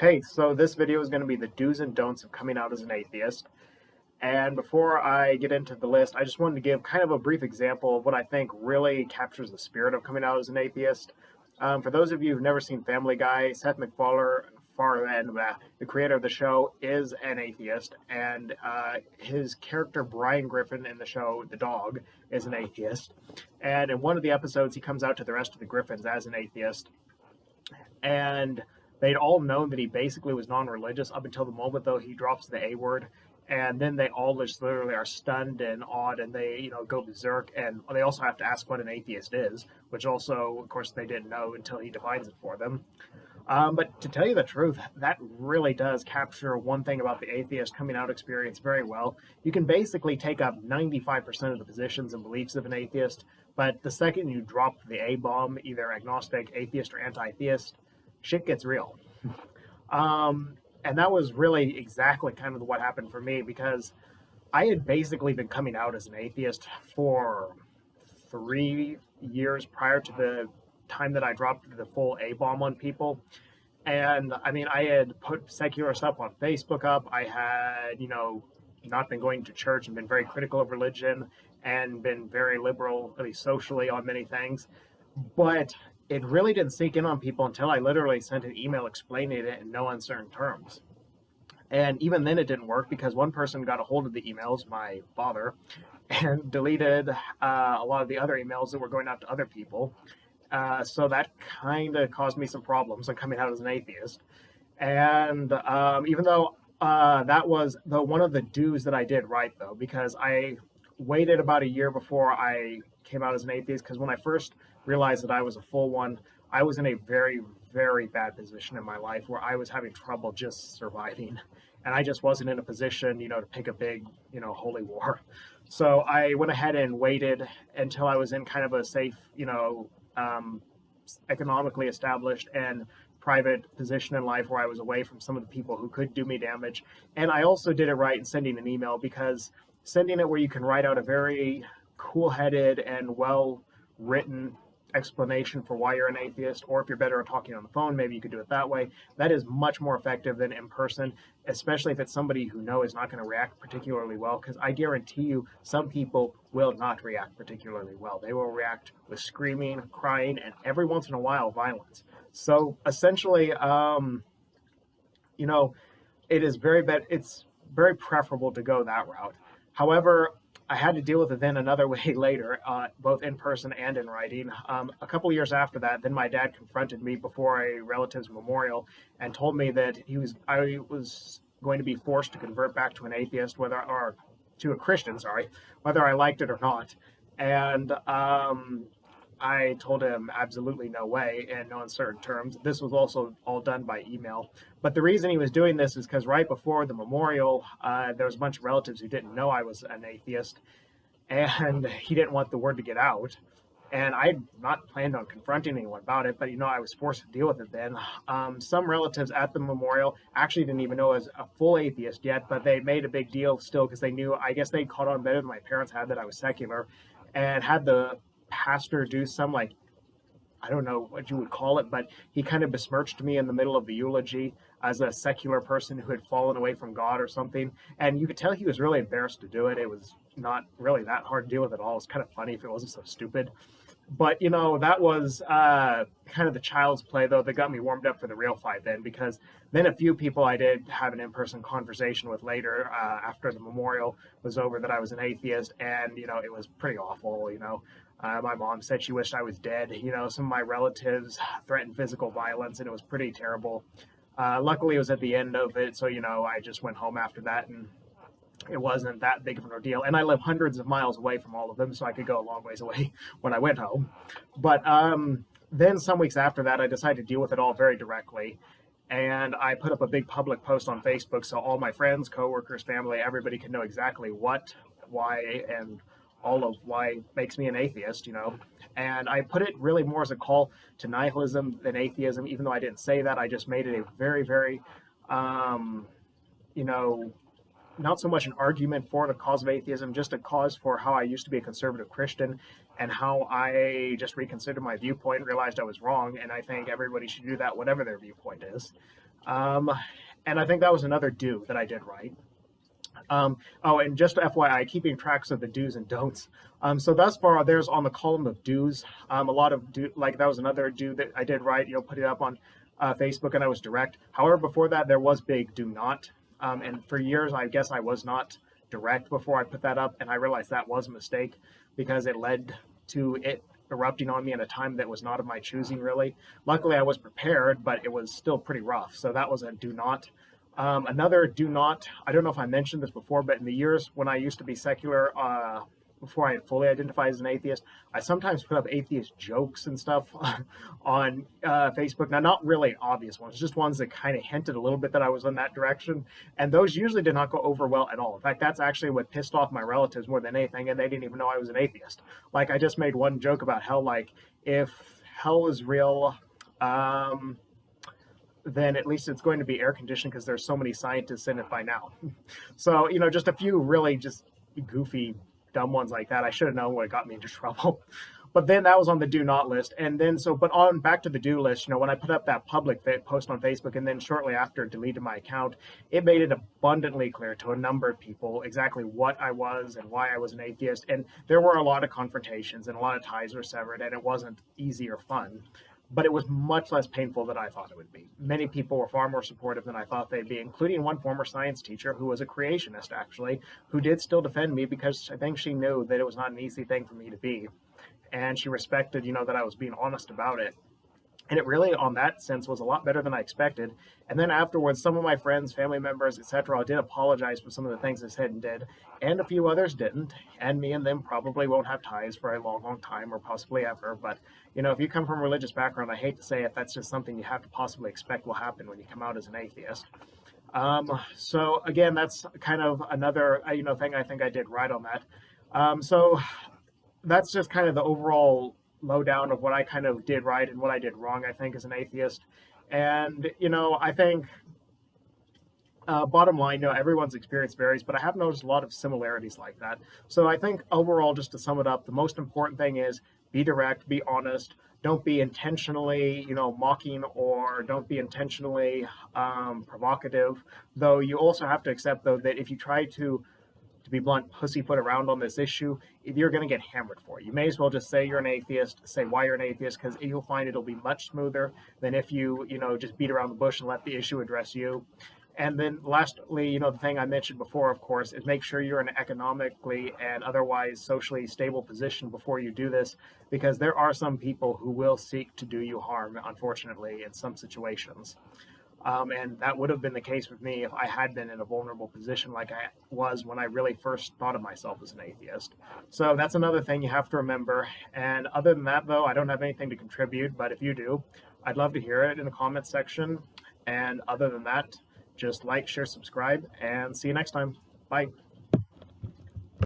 Hey, so this video is going to be the do's and don'ts of coming out as an atheist. And before I get into the list, I just wanted to give kind of a brief example of what I think really captures the spirit of coming out as an atheist. For those of you who've never seen Family Guy, Seth MacFarlane, the creator of the show, is an atheist, and his character Brian Griffin in the show, the dog, is an atheist. And in one of the episodes, he comes out to the rest of the Griffins as an atheist, and they'd all known that he basically was non-religious up until the moment, though, he drops the A word. And then they all just literally are stunned and awed, and they, go berserk. And they also have to ask what an atheist is, which also, of course, they didn't know until he defines it for them. But to tell you the truth, that really does capture one thing about the atheist coming out experience very well. You can basically take up 95% of the positions and beliefs of an atheist, but the second you drop the A bomb, either agnostic, atheist, or anti-theist, shit gets real. And that was really exactly kind of what happened for me, because I had basically been coming out as an atheist for 3 years prior to the time that I dropped the full A bomb on people. And I mean, I had put secular stuff on Facebook up. I had, not been going to church and been very critical of religion and been very liberal, at least socially, on many things. But it really didn't sink in on people until I literally sent an email explaining it in no uncertain terms. And even then it didn't work, because one person got a hold of the emails, my father, and deleted a lot of the other emails that were going out to other people. So that kind of caused me some problems on coming out as an atheist. And even though that was one of the do's that I did right, though, because I waited about a year before I came out as an atheist, because when I first realized that I was a full one, I was in a very, very bad position in my life where I was having trouble just surviving. And I just wasn't in a position, to pick a big, holy war. So I went ahead and waited until I was in kind of a safe, economically established and private position in life where I was away from some of the people who could do me damage. And I also did it right in sending an email, because sending it where you can write out a very cool-headed and well-written explanation for why you're an atheist, or if you're better at talking on the phone, maybe you could do it that way. That is much more effective than in person, especially if it's somebody who is not going to react particularly well, because I guarantee you some people will not react particularly well. They will react with screaming, crying, and every once in a while violence. So essentially, it is it's very preferable to go that route. However, I had to deal with it then another way later, both in person and in writing. A couple of years after that, then my dad confronted me before a relative's memorial and told me that I was going to be forced to convert back to an atheist, or to a Christian, whether I liked it or not. And I told him absolutely no way, in no uncertain terms. This was also all done by email. But the reason he was doing this is because right before the memorial, there was a bunch of relatives who didn't know I was an atheist, and he didn't want the word to get out. And I had not planned on confronting anyone about it, but I was forced to deal with it then. Some relatives at the memorial actually didn't even know I was a full atheist yet, but they made a big deal still, because they knew, I guess they caught on better than my parents had, that I was secular, and had the pastor do some, I don't know what you would call it, but he kind of besmirched me in the middle of the eulogy as a secular person who had fallen away from God or something. And you could tell he was really embarrassed to do it. It was not really that hard to deal with at all. It's kind of funny if it wasn't so stupid. But, that was kind of the child's play, though, that got me warmed up for the real fight then, because then a few people I did have an in-person conversation with later, after the memorial was over, that I was an atheist, and, it was pretty awful, my mom said she wished I was dead. Some of my relatives threatened physical violence, and it was pretty terrible. Luckily, it was at the end of it, so, I just went home after that, and it wasn't that big of an ordeal. And I live hundreds of miles away from all of them, so I could go a long ways away when I went home. But then some weeks after that, I decided to deal with it all very directly. And I put up a big public post on Facebook, so all my friends, coworkers, family, everybody can know exactly what, why, and all of why makes me an atheist, And I put it really more as a call to nihilism than atheism, even though I didn't say that. I just made it a very, very, not so much an argument for the cause of atheism, just a cause for how I used to be a conservative Christian, and how I just reconsidered my viewpoint and realized I was wrong. And I think everybody should do that, whatever their viewpoint is. Um, and I think that was another do that I did right. Oh, and just FYI, keeping tracks of the do's and don'ts. So thus far, there's on the column of do's, a lot of do, like that was another do that I did right. Put it up on Facebook, and I was direct. However, before that, there was big do not, and for years, I guess I was not direct before I put that up, and I realized that was a mistake because it led to it erupting on me at a time that was not of my choosing. Really, luckily, I was prepared, but it was still pretty rough. So that was a do not. Another do not, I don't know if I mentioned this before, but in the years when I used to be secular, before I had fully identified as an atheist, I sometimes put up atheist jokes and stuff on Facebook. Now, not really obvious ones, just ones that kind of hinted a little bit that I was in that direction. And those usually did not go over well at all. In fact, that's actually what pissed off my relatives more than anything, and they didn't even know I was an atheist. Like, I just made one joke about hell, like, if hell is real, then at least it's going to be air conditioned because there's so many scientists in it by now. So, just a few really just goofy, dumb ones like that. I should have known what got me into trouble. But then that was on the do not list. And then, but on back to the do list, when I put up that public post on Facebook and then shortly after deleted my account, it made it abundantly clear to a number of people exactly what I was and why I was an atheist. And there were a lot of confrontations and a lot of ties were severed, and it wasn't easy or fun, but it was much less painful than I thought it would be. Many people were far more supportive than I thought they'd be, including one former science teacher who was a creationist, actually, who did still defend me because I think she knew that it was not an easy thing for me to be. And she respected, that I was being honest about it. And it really, on that sense, was a lot better than I expected. And then afterwards, some of my friends, family members, etc., did apologize for some of the things I said and did, and a few others didn't. And me and them probably won't have ties for a long, long time, or possibly ever. But if you come from a religious background, I hate to say it, that's just something you have to possibly expect will happen when you come out as an atheist. So again, that's kind of another thing I think I did right on that. So that's just kind of the overall lowdown of what I kind of did right and what I did wrong, I think, as an atheist. And, I think bottom line, everyone's experience varies, but I have noticed a lot of similarities like that. So I think overall, just to sum it up, the most important thing is be direct, be honest. Don't be intentionally, mocking, or don't be intentionally provocative. Though you also have to accept, though, that if you try to be blunt, pussyfoot around on this issue, you're going to get hammered for it. You may as well just say you're an atheist, say why you're an atheist, because you'll find it'll be much smoother than if you, just beat around the bush and let the issue address you. And then lastly, the thing I mentioned before, of course, is make sure you're in an economically and otherwise socially stable position before you do this, because there are some people who will seek to do you harm, unfortunately, in some situations. And that would have been the case with me if I had been in a vulnerable position like I was when I really first thought of myself as an atheist. So that's another thing you have to remember. And other than that, though, I don't have anything to contribute, but if you do, I'd love to hear it in the comments section. And other than that, just like, share, subscribe, and see you next time. Bye.